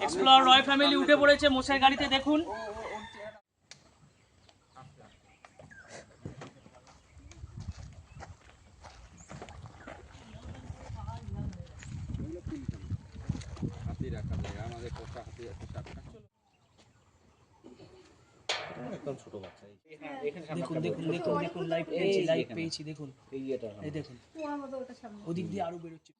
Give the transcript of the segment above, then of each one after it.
Explorer Roy family উঠে পড়েছে মোষের গাড়িতে, দেখুন। দেখুন দেখুন দেখুন দেখুন লাইভ পেয়েছি দেখুন, এই দেখুন ওদিক দিয়ে আরো বেরোচ্ছে।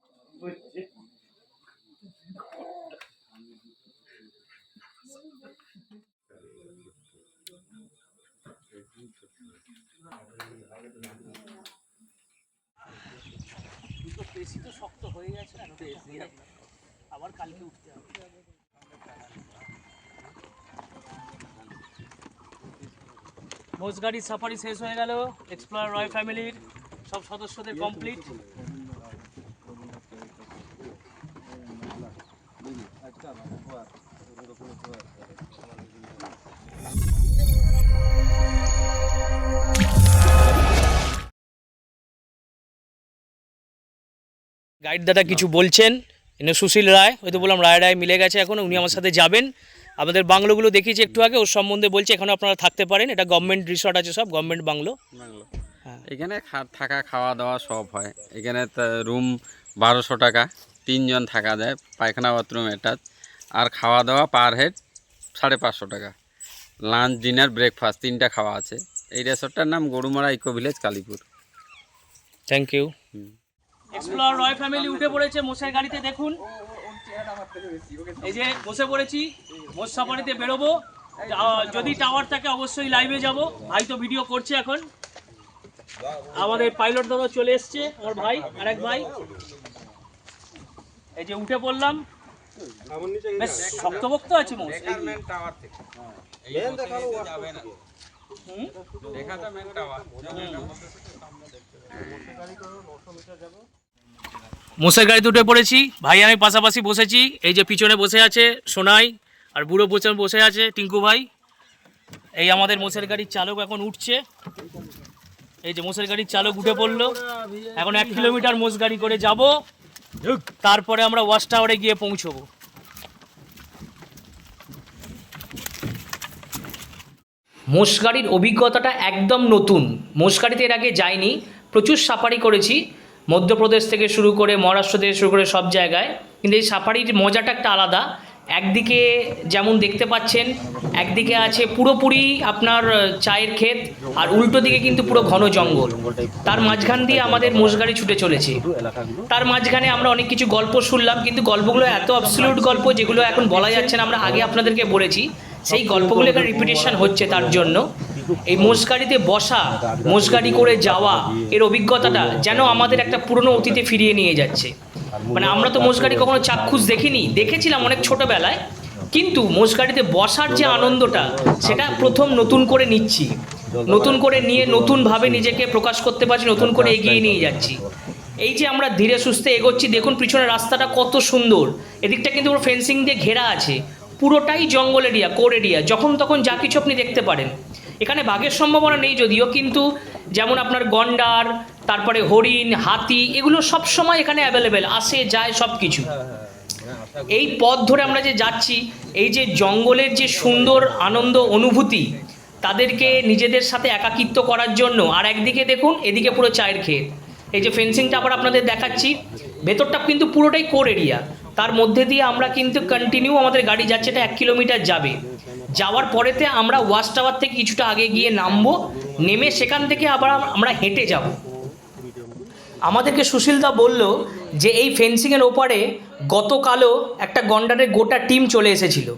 দুটো পেশি তো শক্ত হয়ে গেছে, আবার কালকে উঠতে হবে। মোষ গাড়ির সাফারি শেষ হয়ে গেল। এক্সপ্লোরার রয় ফ্যামিলির সব সদস্যদের কমপ্লিট। গাইড দাদা কিছু বলছেন, সুশীল রায়, হয়তো বললাম রায় মিলে গেছে এখন, উনি আমার সাথে যাবেন। আমাদের বাংলোগুলো দেখিয়েছি একটু আগে, ওর সম্বন্ধে বলছে। এখানে আপনারা থাকতে পারেন, এটা গভর্নমেন্ট রিসর্ট আছে, সব গভর্নমেন্ট বাংলো। এখানে থাকা খাওয়া দাওয়া সব হয়। এখানে রুম 1200 টাকা, 3 জন থাকা যায়, পায়খানা বাথরুম অ্যাটাচ, আর খাওয়া দাওয়া পার হেড 550 টাকা। লাঞ্চ ডিনার ব্রেকফাস্ট 3টা খাওয়া আছে। এই রিসর্টটার নাম Gorumara eco village, Kalipur. Thank you. Explorer Roy family উঠে পড়েছে মোষের গাড়িতে, দেখুন। এই যে বসে পড়েছি, মোষ সাফারিতে বেরোবো। যদি টাওয়ার থাকে অবশ্যই লাইভে যাব। ভাই তো ভিডিও করছে এখন। আমাদের পাইলট দাদা চলে এসছে, আমার ভাই, আরেক ভাই। এই যে উঠে পড়লাম, বেশ শক্তভক্ত আছে মোষ। মোষের গাড়িতে উঠে পড়েছি, ভাই আমি পাশাপাশি বসেছি। এই যে পিছনে বসে আছে সোনাই, আর বুড়ো পিছনে বসে আছে টিঙ্কু ভাই। এই আমাদের মোষের গাড়ির চালক এখন উঠছে। এই যে মোষের গাড়ির চালক উঠে পড়লো। এখন 1 কিলোমিটার মোষ গাড়ি করে যাব, তারপরে আমরা ওয়াচ টাওয়ারে গিয়ে পৌঁছবো। মোষ গাড়ির অভিজ্ঞতাটা একদম নতুন। মোষ গাড়িতে এর আগে যাইনি, প্রচুর সাফারি করেছি, মধ্যপ্রদেশ থেকে শুরু করে মহারাষ্ট্র থেকে শুরু করে সব জায়গায়। কিন্তু এই সাফারির মজাটা একটা আলাদা। একদিকে যেমন দেখতে পাচ্ছেন, একদিকে আছে পুরোপুরি আপনার চায়ের ক্ষেত, আর উল্টো দিকে কিন্তু পুরো ঘন জঙ্গল। তার মাঝখান দিয়ে আমাদের মোষ গাড়ি ছুটে চলেছে। তার মাঝখানে আমরা অনেক কিছু গল্প শুনলাম, কিন্তু গল্পগুলো এত অ্যাবসলিউট গল্প যেগুলো এখন বলা যাচ্ছে না। আমরা আগে আপনাদেরকে বলেছি, সেই গল্পগুলো এখানে রিপিটেশন হচ্ছে। তার জন্য এই মোষ গাড়িতে বসা, মোষ গাড়ি করে যাওয়া, এর অভিজ্ঞতাটা যেন আমাদের একটা পুরনো অতীতে ফিরিয়ে নিয়ে যাচ্ছে। মানে আমরা তো মোষ গাড়ি কখনো চাক্ষুষ দেখিনি, দেখেছিলাম অনেক ছোটোবেলায়, কিন্তু মোষ গাড়িতে বসার যে আনন্দটা, সেটা প্রথম নতুন করে নিচ্ছি। নতুন করে নিয়ে নতুনভাবে নিজেকে প্রকাশ করতে পারছি, নতুন করে এগিয়ে নিয়ে যাচ্ছি। এই যে আমরা ধীরে সুস্থে এগোচ্ছি, দেখুন পিছনের রাস্তাটা কত সুন্দর। এদিকটা কিন্তু পুরো ফেন্সিং দিয়ে ঘেরা আছে, পুরোটাই জঙ্গল এরিয়া, কোর এরিয়া। যখন তখন যা কিছু আপনি দেখতে পারেন। এখানে বাঘের সম্ভাবনা নেই যদিও, কিন্তু যেমন আপনার গন্ডার, তারপরে হরিণ, হাতি, এগুলো সব সময় এখানে অ্যাভেলেবেল, আসে যায় সব কিছু। এই পথ ধরে আমরা যে যাচ্ছি, এই যে জঙ্গলের যে সুন্দর আনন্দ অনুভূতি, তাদেরকে নিজেদের সাথে একাকিত্ব করার জন্য। আর একদিকে দেখুন, এদিকে পুরো চায়ের ক্ষেত। এই যে ফেন্সিংটা আবার আপনাদের দেখাচ্ছি, ভেতরটা কিন্তু পুরোটাই কোর এরিয়া। তার মধ্যে দিয়ে আমরা কিন্তু কন্টিনিউ আমাদের গাড়ি যাচ্ছে, এটা 1 কিলোমিটার যাবে। যাওয়ার পরেতে আমরা ওয়াচ টাওয়ার থেকে কিছুটা আগে গিয়ে নামবো, নেমে সেখান থেকে আবার আমরা হেঁটে যাব। আমাদেরকে সুশীলদা বলল যে এই ফেন্সিংয়ের ওপারে গতকালও একটা গন্ডারের গোটা টিম চলে এসেছিল।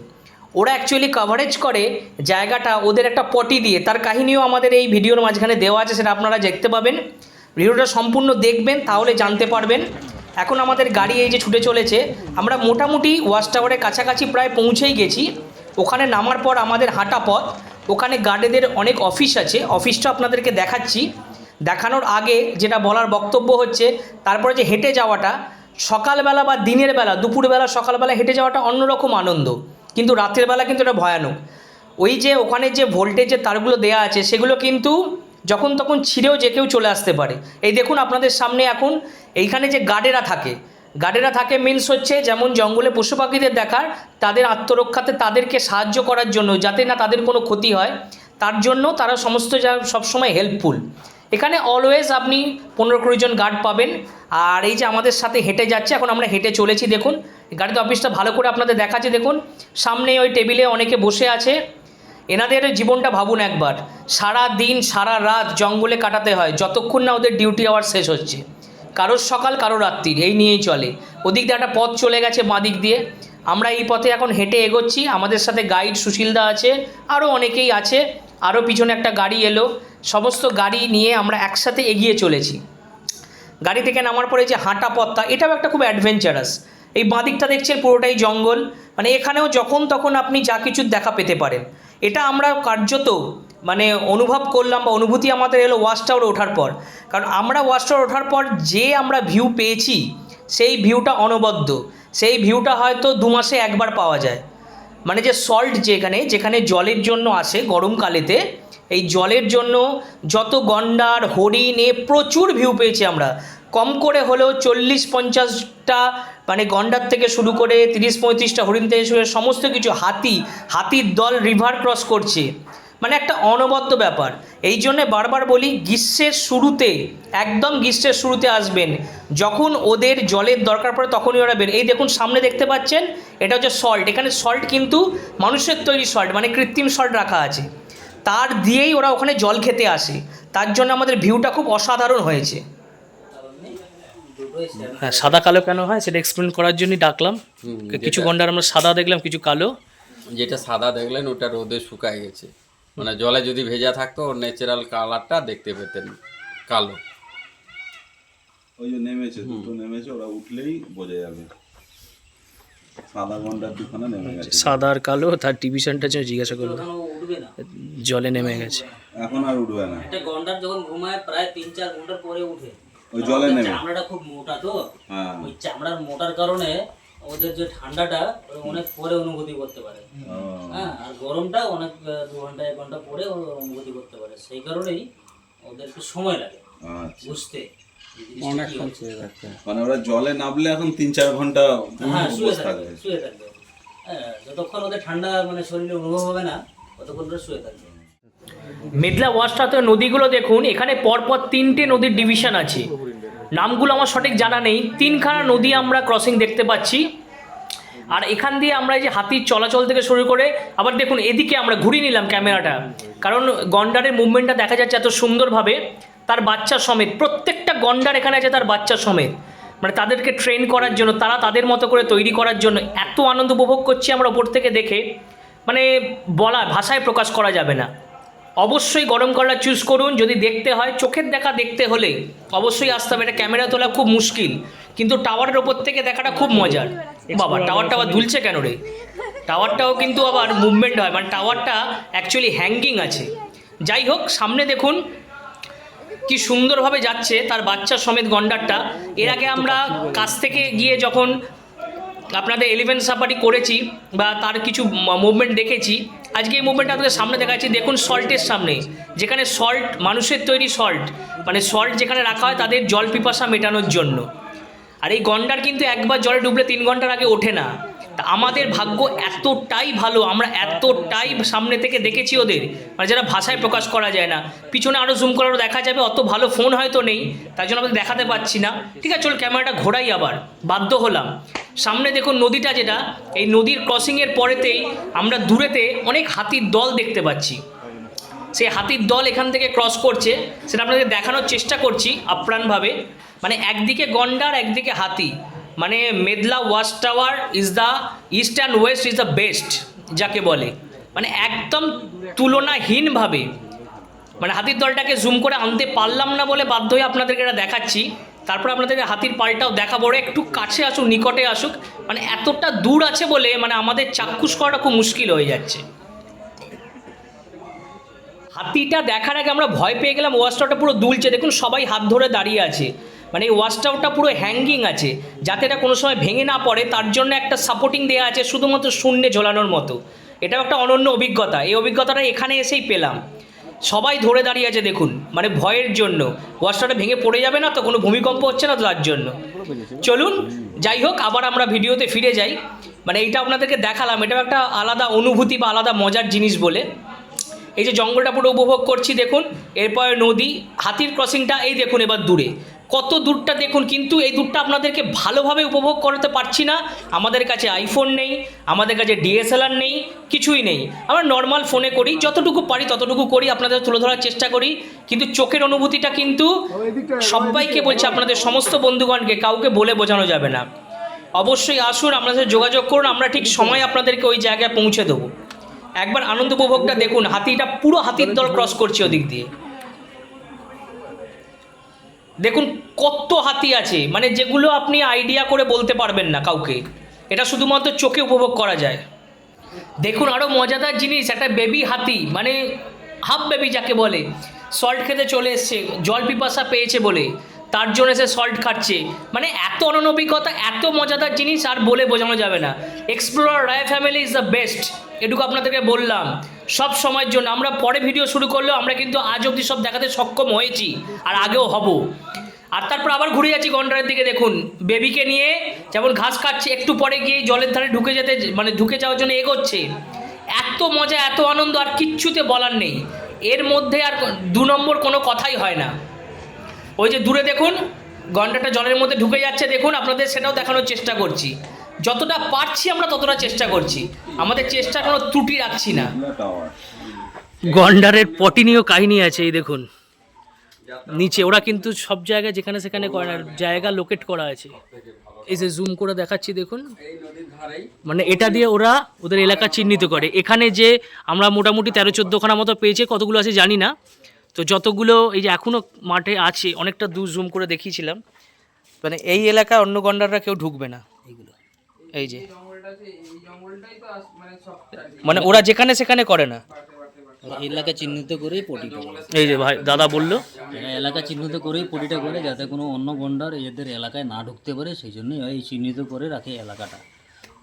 ওরা অ্যাকচুয়ালি কাভারেজ করে জায়গাটা ওদের একটা পটি দিয়ে। তার কাহিনীও আমাদের এই ভিডিওর মাঝখানে দেওয়া আছে, সেটা আপনারা দেখতে পাবেন। ভিডিওটা সম্পূর্ণ দেখবেন, তাহলে জানতে পারবেন। এখন আমাদের গাড়ি এই যে ছুটে চলেছে, আমরা মোটামুটি ওয়াচ টাওয়ারের কাছাকাছি প্রায় পৌঁছেই গেছি। ওখানে নামার পর আমাদের হাঁটা পথ, ওখানে গার্ডেদের অনেক অফিস আছে, অফিসটা আপনাদেরকে দেখাচ্ছি। দেখানোর আগে যেটা বলার বক্তব্য হচ্ছে, তারপরে যে হেঁটে যাওয়াটা, সকালবেলা বা দিনের বেলা, দুপুরবেলা সকালবেলা হেঁটে যাওয়াটা অন্যরকম আনন্দ, কিন্তু রাতের বেলা কিন্তু এটা ভয়ানক। ওই যে ওখানে যে ভোল্টেজের তারগুলো দেওয়া আছে, সেগুলো কিন্তু যখন তখন ছিঁড়েও যে কেউ চলে আসতে পারে। এই দেখুন আপনাদের সামনে এখন এইখানে যে গার্ডেরা থাকে, গার্ডেরা থাকে মিন্স হচ্ছে যেমন জঙ্গলে পশু পাখিদের দেখার, তাদের আত্মরক্ষাতে তাদেরকে সাহায্য করার জন্য, যাতে না তাদের কোনো ক্ষতি হয় তার জন্য তারা সমস্ত সবসময় হেল্পফুল। এখানে অলওয়েজ আপনি 15-20 জন গার্ড পাবেন। আর এই যে আমাদের সাথে হেঁটে যাচ্ছে, এখন আমরা হেঁটে চলেছি, দেখুন গার্ডের অফিসটা ভালো করে আপনাদের দেখাচ্ছে। দেখুন সামনে ওই টেবিলে অনেকে বসে আছে। এনাদের জীবনটা ভাবুন একবার, সারা দিন সারা রাত জঙ্গলে কাটাতে হয় যতক্ষণ না ওদের ডিউটি আওয়ার শেষ হচ্ছে। কারোর সকাল কারোর রাত্রির এই নিয়েই চলে। ওদিক দিয়ে একটা পথ চলে গেছে বাঁ দিক দিয়ে, আমরা এই পথে এখন হেঁটে এগোচ্ছি। আমাদের সাথে গাইড সুশীলদা আছে, আরও অনেকেই আছে। আরও পিছনে একটা গাড়ি এলো, সমস্ত গাড়ি নিয়ে আমরা একসাথে এগিয়ে চলেছি। গাড়ি থেকে নামার পরে যে হাঁটা পথটা, এটাও একটা খুব অ্যাডভেঞ্চারাস। এই বাঁ দিকটা দেখছেন পুরোটাই জঙ্গল, মানে এখানেও যখন তখন আপনি যা কিছু দেখা পেতে পারেন। এটা আমরা কার্যত মানে অনুভব করলাম বা অনুভূতি আমাদের এলো ওয়াচ টাওয়ারে ওঠার পর। কারণ আমরা ওয়াচ টাওয়ার ওঠার পর যে আমরা ভিউ পেয়েছি, সেই ভিউটা অনবদ্য। সেই ভিউটা হয়তো 2 মাসে একবার পাওয়া যায়। মানে যে সল্ট যেখানে জলের জন্য আসে গরমকালেতে, এই জলের জন্য যত গন্ডার হরিণ প্রচুর ভিউ পেয়েছি আমরা। কম করে হলেও 40-50টা মানে গন্ডার থেকে শুরু করে 30-35টা হরিণ থেকে শুরু করে সমস্ত কিছু, হাতির দল রিভার ক্রস করছে, মানে একটা অনবদ্য ব্যাপার। এই জন্যে বারবার বলি গ্রীষ্মের শুরুতে, একদম গ্রীষ্মের শুরুতে আসবেন, যখন ওদের জলের দরকার পড়ে তখনই ওরা বের। এই দেখুন সামনে দেখতে পাচ্ছেন, এটা হচ্ছে সল্ট। এখানে সল্ট কিন্তু মানুষের তৈরি সল্ট, মানে কৃত্রিম সল্ট রাখা আছে, তার দিয়েই ওরা ওখানে জল খেতে আসে। তার জন্য আমাদের ভিউটা খুব অসাধারণ হয়েছে। হ্যাঁ, সাদা কালো কেন হয় সেটা এক্সপ্লেন করার জন্যই ডাকলাম। কিছু গন্ডার আমরা সাদা দেখলাম, কিছু কালো। যেটা সাদা দেখলেন ওটা রোদে শুকায় গেছে, মানে জলে যদি ভেজা থাকতো ওর ন্যাচারাল কালারটা দেখতে পেতেন কালো। ওই যে নেমেছে, দুটো নেমেছে, ওরা উঠলেই বোঝা যাবে। সাদা গন্ডার দুখানা নেমে গেছে, সাদা আর কালো, তার ডিভিশনটা জিজ্ঞাসা করলো, জলে নেমে গেছে। এখন আর উঠবে না। একটা গন্ডার যখন ঘুমায় প্রায় 3-4 ঘন্টার পরে উঠে। ওই জলে নেমে, চামড়াটা খুব মোটা তো, হ্যাঁ ওই চামড়ার মোটার কারণে ওদের যে ঠান্ডাটা ওরা অনেক পরে অনুভূতি করতে পারে। হ্যাঁ, আর গরমটা অনেক 2 ঘন্টা 1 ঘন্টা পরে ওরা অনুভূতি করতে পারে। সেই কারণেই ওদের একটু সময় লাগে আচ্ছা। বুঝতে। অনেকক্ষণ শুয়ে থাকতে হয়। মানে ওরা জলে নামলে এখন 3-4 ঘন্টা হ্যাঁ, শুয়ে উপোস থাকবে, থাকবে। শুয়ে থাকবে। হ্যাঁ, যতক্ষণ ওদের ঠান্ডা মানে শরীরে অনুভব হবে না ততক্ষণ ওরা শুয়ে থাকবে। মেঘলা ওয়াশটাতে নদীগুলো দেখুন, এখানে পরপর 3টে নদীর ডিভিশন আছে। নামগুলো আমার সঠিক জানা নেই। 3খানা নদী আমরা ক্রসিং দেখতে পাচ্ছি। আর এখান দিয়ে আমরা এই যে হাতির চলাচল থেকে শুরু করে, আবার দেখুন এদিকে আমরা ঘুরিয়ে নিলাম ক্যামেরাটা, কারণ গন্ডারের মুভমেন্টটা দেখা যাচ্ছে এত সুন্দরভাবে, তার বাচ্চা সমেত। প্রত্যেকটা গন্ডার এখানে আছে তার বাচ্চা সমেত, মানে তাদেরকে ট্রেন করার জন্য, তারা তাদের মতো করে তৈরি করার জন্য। এত আনন্দ উপভোগ করছি আমরা ওপর থেকে দেখে, মানে বলা ভাষায় প্রকাশ করা যাবে না। অবশ্যই গরম কলা চুজ করুন। যদি দেখতে হয়, চোখের দেখা দেখতে হলে অবশ্যই আসতে হবে। এটা ক্যামেরা তোলা খুব মুশকিল, কিন্তু টাওয়ারের ওপর থেকে দেখাটা খুব মজার। বাবা, টাওয়ারটা আবার দুলছে কেন রে? টাওয়ারটাও কিন্তু আবার মুভমেন্ট হয়, মানে টাওয়ারটা অ্যাকচুয়ালি হ্যাঙ্গিং আছে। যাই হোক, সামনে দেখুন কি সুন্দরভাবে যাচ্ছে তার বাচ্চা সমেত গন্ডারটা। এর আগে আমরা কাছ থেকে গিয়ে যখন আপনাদের এলিফ্যান্ট সাফারি করেছি বা তার কিছু মুভমেন্ট দেখেছি, আজকে এই মুভমেন্টটা আপনাদের সামনে দেখাচ্ছি। দেখুন সল্টের সামনে, যেখানে সল্ট মানুষের তৈরি সল্ট, মানে সল্ট যেখানে রাখা হয় তাদের জল পিপাসা মেটানোর জন্য। আর এই গন্ডার কিন্তু একবার জলে ডুবলে 3 ঘন্টার আগে ওঠে না। তা আমাদের ভাগ্য এতটাই ভালো, আমরা এতটাই সামনে থেকে দেখেছি ওদের, মানে যারা ভাষায় প্রকাশ করা যায় না। পিছনে আরও জুম করারও দেখা যাবে, অত ভালো ফোন হয়তো নেই, তাই জন্য আমাদের দেখাতে পাচ্ছি না। ঠিক আছে, চল ক্যামেরাটা ঘোরাই, আবার বাধ্য হলাম। সামনে দেখুন নদীটা, যেটা এই নদীর ক্রসিংয়ের পরেতেই আমরা দূরেতে অনেক হাতির দল দেখতে পাচ্ছি। সেই হাতির দল এখান থেকে ক্রস করছে, সেটা আপনাদের দেখানোর চেষ্টা করছি আপ্রাণভাবে। মানে একদিকে গন্ডার, একদিকে হাতি, মানে Medla watch tower is the east and west is the best যাকে বলে, মানে একদম তুলনাহীনভাবে। মানে হাতির দলটাকে জুম করে আনতে পারলাম না বলে বাধ্য হয়ে আপনাদেরকে এটা দেখাচ্ছি। তারপর আপনাদেরকে হাতির পালটাও দেখাবো, একটু কাছে আসুক, নিকটে আসুক, মানে এতটা দূর আছে বলে মানে আমাদের চাক্ষুষ করাটা খুব মুশকিল হয়ে যাচ্ছে। হাতিটা দেখার আগে আমরা ভয় পেয়ে গেলাম। ওয়াচ টাওয়ারটা পুরো দুলছে, দেখুন সবাই হাত ধরে দাঁড়িয়ে আছে, মানে এই ওয়াচ টাওয়ারটা পুরো হ্যাঙ্গিং আছে, যাতে এটা কোনো সময় ভেঙে না পড়ে তার জন্য একটা সাপোর্টিং দেওয়া আছে শুধুমাত্র শূন্যে ঝোলানোর মতো। এটাও একটা অনন্য অভিজ্ঞতা, এই অভিজ্ঞতাটা এখানে এসেই পেলাম। সবাই ধরে দাঁড়িয়ে আছে দেখুন, মানে ভয়ের জন্য। ওয়াশটা ভেঙে পড়ে যাবে না তো, কোনো ভূমিকম্প হচ্ছে না তো তার জন্য। চলুন যাই হোক, আবার আমরা ভিডিওতে ফিরে যাই। মানে এইটা আপনাদেরকে দেখালাম, এটাও একটা আলাদা অনুভূতি বা আলাদা মজার জিনিস বলে। এই যে জঙ্গলটা পুরো উপভোগ করছি দেখুন, এরপরে নদী, হাতির ক্রসিংটা এই দেখুন এবার দূরে, কত দূরটা দেখুন। কিন্তু এই দূরটা আপনাদেরকে ভালোভাবে উপভোগ করতে পারছি না, আমাদের কাছে আইফোন নেই, আমাদের কাছে ডিএসএলআর নেই, কিছুই নেই। আমরা নর্মাল ফোনে করি, যতটুকু পারি ততটুকু করি, আপনাদের তুলে ধরার চেষ্টা করি। কিন্তু চোখের অনুভূতিটা কিন্তু সবাইকে বলছি, আপনাদের সমস্ত বন্ধুগণকে, কাউকে বলে বোঝানো যাবে না। অবশ্যই আসুন, আপনাদের সাথে যোগাযোগ করুন, আমরা ঠিক সময় আপনাদেরকে ওই জায়গায় পৌঁছে দেবো। একবার আনন্দ উপভোগটা দেখুন, হাতিটা পুরো হাতির দল ক্রস করছে ওদিক দিয়ে, দেখুন কত হাতি আছে, মানে যেগুলো আপনি আইডিয়া করে বলতে পারবেন না কাউকে, এটা শুধুমাত্র চোখে উপভোগ করা যায়। দেখুন আরও মজাদার জিনিস, একটা বেবি হাতি, মানে হাফ বেবি যাকে বলে, সল্ট খেতে চলে এসছে, জল পিপাসা পেয়েছে বলে, তার জন্য সে সল্ট খাচ্ছে। মানে এত অনভিজ্ঞতা, এত মজাদার জিনিস আর বলে বোঝানো যাবে না। Explorer royal family is the best, এটুকু আপনাদেরকে বললাম সব সময়ের জন্য। আমরা পরে ভিডিও শুরু করলেও আমরা কিন্তু আজ অবধি সব দেখাতে সক্ষম হয়েছি, আর আগেও হব। আর তারপর আবার ঘুরে যাচ্ছি গন্ডারের দিকে, দেখুন বেবিকে নিয়ে যেমন ঘাস খাচ্ছে, একটু পরে গিয়ে জলের ধারে ঢুকে যেতে, মানে ঢুকে যাওয়ার জন্য এগোচ্ছে। এত মজা, এত আনন্দ, আর কিচ্ছুতে বলার নেই। এর মধ্যে আর 2 নম্বর কোনো কথাই হয় না। ওই যে দূরে দেখুন গন্ডারটা জলের মধ্যে ঢুকে যাচ্ছে, দেখুন আপনাদের সেটাও দেখানোর চেষ্টা করছি, যতটা পারছি আমরা ততটা চেষ্টা করছি, আমাদের চেষ্টা কোনো ত্রুটি রাখছি না। টাওয়ার গন্ডারের পটি নিয়েও কাহিনী আছে, এই দেখুন নিচে ওরা কিন্তু সব জায়গায় যেখানে সেখানে করে না, জায়গা লোকেট করা আছে। এই যে জুম করে দেখাচ্ছি দেখুন, মানে এটা দিয়ে ওরা ওদের এলাকা চিহ্নিত করে। এখানে যে আমরা মোটামুটি 13-14খানা মতো পেয়েছে, কতগুলো আছে জানি না, তো যতগুলো এই যে এখনও মাঠে আছে, অনেকটা দূর জুম করে দেখিয়েছিলাম, মানে এই এলাকায় অন্য গন্ডাররা কেউ ঢুকবে না। এইগুলো এই যে মানে ওরা যেখানে সেখানে করে না, এলাকা চিহ্নিত করেই পটিটা করে। এই যে ভাই দাদা বললো এলাকা চিহ্নিত করেই পটিটা করে, যাতে কোনো অন্য গন্ডার এদের এলাকায় না ঢুকতে পারে, সেই জন্যই এই চিহ্নিত করে রাখে এলাকাটা।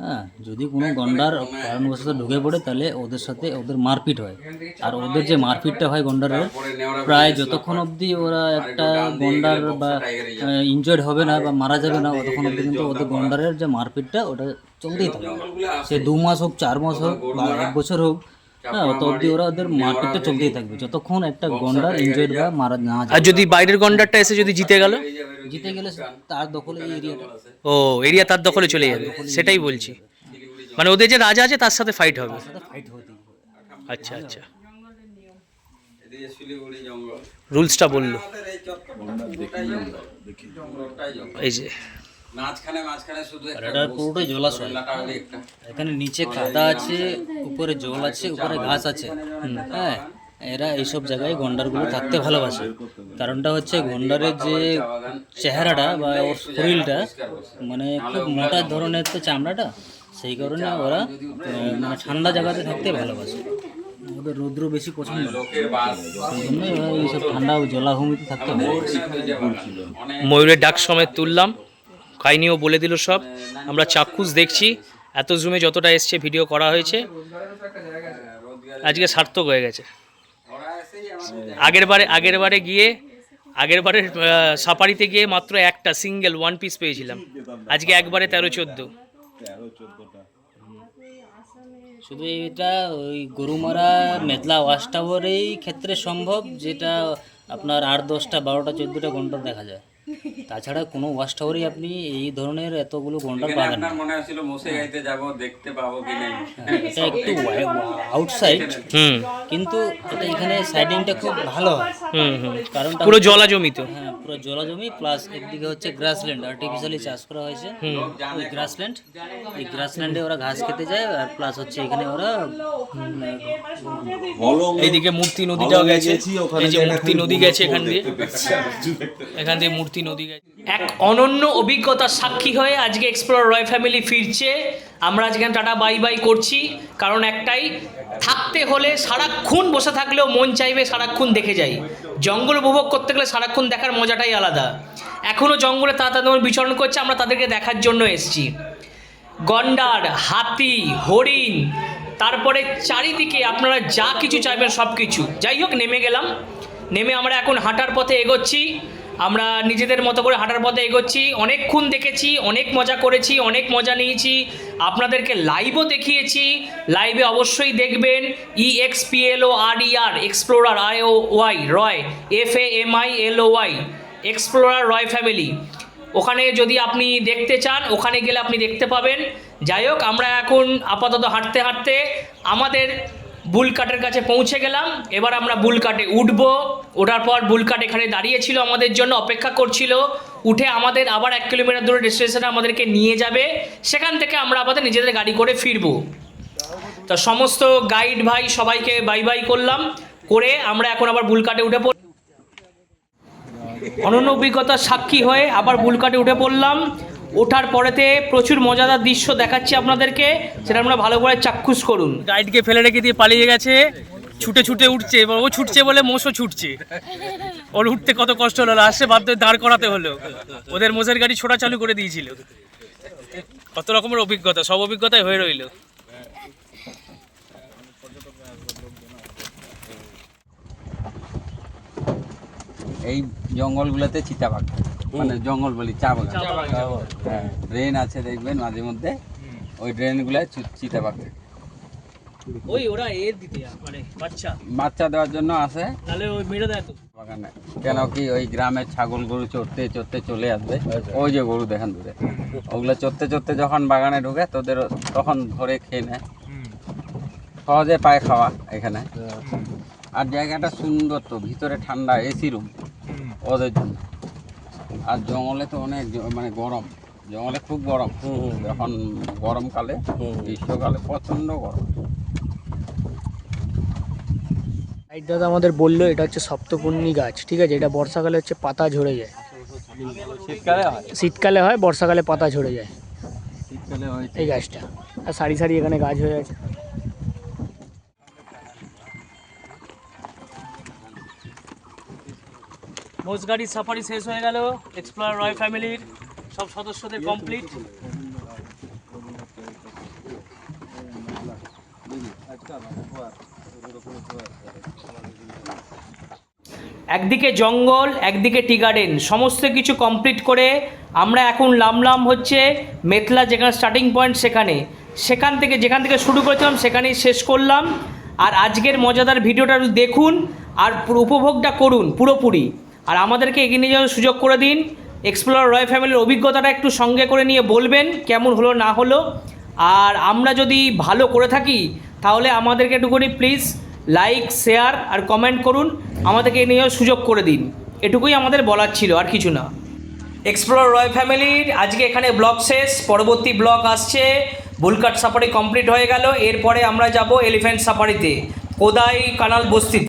হ্যাঁ, যদি কোনো গন্ডার কারণবশত ঢুকে পড়ে তাহলে ওদের সাথে ওদের মারপিট হয়। আর ওদের যে মারপিটটা হয় গন্ডারের, প্রায় যতক্ষণ অবধি ওরা একটা গন্ডার বা ইনজয়েড হবে না বা মারা যাবে না, ততক্ষণ অবধি কিন্তু ওদের গন্ডারের যে মারপিটটা ওটা চলতেই থাকে। সে 2 মাস হোক, 4 মাস হোক বা 1 বছর হোক, হ্যাঁ, অত অবধি ওরা ওদের মারপিটটা চলতেই থাকবে, যতক্ষণ একটা গন্ডার ইনজয়েড বা মারা না যায়। আর যদি বাইরের গন্ডারটা এসে যদি জিতে গেল, তার দখলে এই এরিয়াটা, ও এরিয়া তার দখলে চলে যাবে, সেটাই বলছি। মানে ওদের যে রাজা আছে তার সাথে ফাইট হবে। ফাইট হতেই হবে। আচ্ছা আচ্ছা, রুলসটা বললো। এই যে মাঝখানে শুধু আর এটা পুরোটাই জলাশয়, এখানে নিচে কাদা আছে, উপরে জল আছে, উপরে ঘাস আছে। হ্যাঁ, এরা এইসব জায়গায় গন্ডারগুলো থাকতে ভালোবাসে। কারণটা হচ্ছে গন্ডারের যে চেহারাটা বা ওর শরীরটা, মানে খুব মোটা ধরনের তো চামড়াটা, সেই কারণে ওরা মানে ঠান্ডা জায়গাতে থাকতে ভালোবাসে। ওদের রৌদ্র বেশি পছন্দ, সেই জন্যই ওরা এইসব ঠান্ডা জলাভূমিতে থাকতে ভালোবাসে। ময়ূরের ডাক সমেত তুললাম, কাহিনিও বলে দিল সব। আমরা চাক্ষুষ দেখছি, এত জুমে যতটা এসছে ভিডিও করা হয়েছে, আজকে সার্থক হয়ে গেছে। আগের বারে সাফারিতে গিয়ে মাত্র একটা সিঙ্গেল 1 পিস পেয়েছিলাম, আজকে একবারে 13-14। শুধু এটা ওই গরুমারা মেঘলা ওয়াচ টাওয়ারেই ক্ষেত্রে সম্ভব, যেটা আপনার 8, 10টা, 12টা, 14টা গন্ডার দেখা যায়। তাছাড়া কোনো ওয়াচ টাওয়ারেই আপনি এই ধরনের এতগুলো গন্ডার পাবেন না। মনে হচ্ছিল মোসে গাইতে যাব, দেখতে পাবো কি নেই। এটা একটু আউটসাইড, কিন্তু এটা এখানে সাইডিংটা খুব ভালো হয়। কারণটা পুরো জলা জমিত, হ্যাঁ, পুরো জলাজমি, প্লাস একদিকে হচ্ছে গ্রাসল্যান্ড, আর্টিফিশিয়ালি চাষ করা হয়েছে। ওই গ্রাসল্যান্ড, এই গ্রাসল্যান্ডে ওরা ঘাস খেতে যায়, আর প্লাস হচ্ছে এখানে ওরা এইদিকে মূর্তি নদীটাও গেছে, এই যে মূর্তি নদী গেছে এখান দিয়ে মূর্তি নদী গেছে। এক অনন্য অভিজ্ঞতার সাক্ষী হয়ে আজকে এক্সপ্লোরার রয়্যাল ফ্যামিলি ফিরছে। আমরা আজকে টাটা বাই বাই করছি, কারণ একটাই, থাকতে হলে সারাক্ষণ বসে থাকলেও মন চাইবে সারাক্ষণ দেখে যাই। জঙ্গল উপভোগ করতে গেলে সারাক্ষণ দেখার মজাটাই আলাদা। এখনও জঙ্গলে তারা বিচরণ করছে, আমরা তাদেরকে দেখার জন্য এসেছি। গন্ডার, হাতি, হরিণ, তারপরে চারিদিকে আপনারা যা কিছু চাইবেন সব কিছু। যাই হোক, নেমে গেলাম, নেমে আমরা এখন হাঁটার পথে এগোচ্ছি। আমরা নিজেদের মতো করে হাঁটার পথে এগোচ্ছি। অনেকক্ষণ দেখেছি, অনেক মজা করেছি, অনেক মজা নিয়েছি, আপনাদেরকে লাইভও দেখিয়েছি। লাইভে অবশ্যই দেখবেন EXPLORER এক্সপ্লোরার IOY রয় FAMILOY এক্সপ্লোরার রয় ফ্যামিলি। ওখানে যদি আপনি দেখতে চান, ওখানে গেলে আপনি দেখতে পাবেন। যাই হোক, আমরা এখন আপাতত হাঁটতে হাঁটতে আমাদের বুলকাটের কাছে পৌঁছে গেলাম। এবার আমরা বুলকাটে উঠবো। ওঠার পর বুলকাট এখানে দাঁড়িয়েছিল, আমাদের জন্য অপেক্ষা করছিল। উঠে আমাদের আবার 1 কিলোমিটার দূরে ডেস্টিনেশনে আমাদেরকে নিয়ে যাবে। সেখান থেকে আমরা আমাদের নিজেদের গাড়ি করে ফিরবো। তো সমস্ত গাইড ভাই সবাইকে বাই বাই করলাম, করে আমরা এখন আবার বুলকাটে উঠে পড়লাম। অনন্য অভিজ্ঞতার সাক্ষী হয়ে আবার বুলকাটে উঠে পড়লাম। ওঠার পরেতে প্রচুর মজাদার দৃশ্য দেখাচ্ছি আপনাদেরকে, সেটা আমরা ভালো করে চাক্ষুষ করুন। গাইডকে ফেলে রেখে দিয়ে পালিয়ে গেছে, ছুটে ছুটে উঠছে। এবার ও ছুটছে বলে মোষও ছুটছে। ওর উঠতে কত কষ্ট হলো, আসছে বাধ্য দাঁড় করাতে হলো। ওদের মোষের গাড়ি ছোটা চালু করে দিয়েছিল। কত রকমের অভিজ্ঞতা, সব অভিজ্ঞতাই হয়ে রইল। এই জঙ্গলগুলোতে চিতাবাঘ, মানে জঙ্গল বলি চা বাগান। হ্যাঁ, ড্রেন আছে দেখবেন মাঝে মধ্যে, ওই ড্রেনগুলোয় চিতাবাঘ থাকে। ওই ওরা এর দিতে মানে বাচ্চা দেওয়ার জন্য আসে, তাহলে ওই মেরে দেয় তো বাগানে। কেন কি ওই গ্রামের ছাগল গরু চড়তে চড়তে চলে আসবে, ওই যে গরু দেখেন দূরে, ওগুলো চড়তে চড়তে যখন বাগানে ঢুকে তোদের তখন ধরে খেয়ে নেয়। সহজে পায় খাওয়া এখানে। আর জায়গাটা সুন্দর, তো ভিতরে ঠান্ডা, এসি রুম ওদের জন্য। আর জঙ্গলে তো অনেক মানে গরম, জঙ্গলে খুব গরম। যখন গরমকালে, গ্রীষ্মকালে প্রচণ্ড গরম। গাইড দাদা আমাদের বললো এটা হচ্ছে সপ্তপূর্ণি গাছ, ঠিক আছে? এটা বর্ষাকালে হচ্ছে পাতা ঝরে যায়, শীতকালে হয়, বর্ষাকালে পাতা ঝরে যায় শীতকালে হয় এই গাছটা। আর সারি সারি এখানে গাছ হয়ে আছে। মোষ গাড়ির সাফারি শেষ হয়ে গেল। এক্সপ্লোরার রয় ফ্যামিলির সব সদস্যদের কমপ্লিট। একদিকে জঙ্গল, একদিকে টি গার্ডেন, সমস্ত কিছু কমপ্লিট করে আমরা এখন নামলাম হচ্ছে মেতলা, যেখানে স্টার্টিং পয়েন্ট সেখান থেকে যেখান থেকে শুরু করেছিলাম সেখানেই শেষ করলাম। আর আজকের মজাদার ভিডিওটা দেখুন আর উপভোগটা করুন পুরোপুরি। আর আমাদেরকে এগিয়ে নিয়ে যাওয়ার সুযোগ করে দিন। এক্সপ্লোরার রয় ফ্যামিলির অভিজ্ঞতাটা একটু সঙ্গে করে নিয়ে বলবেন কেমন হলো না হলো। আর আমরা যদি ভালো করে থাকি তাহলে আমাদেরকে একটুখানি প্লিজ লাইক, শেয়ার আর কমেন্ট করুন, আমাদেরকে নিয়ে যাওয়ার সুযোগ করে দিন। এটুকুই আমাদের বলার ছিল, আর কিছু না। এক্সপ্লোরার রয় ফ্যামিলির আজকে এখানে ব্লগ শেষ। পরবর্তী ব্লগ আসছে। বুলকাট সাফারি কমপ্লিট হয়ে গেল, এরপরে আমরা যাব এলিফ্যান্ট সাফারিতে, কোদাই কানাল বস্তিতে।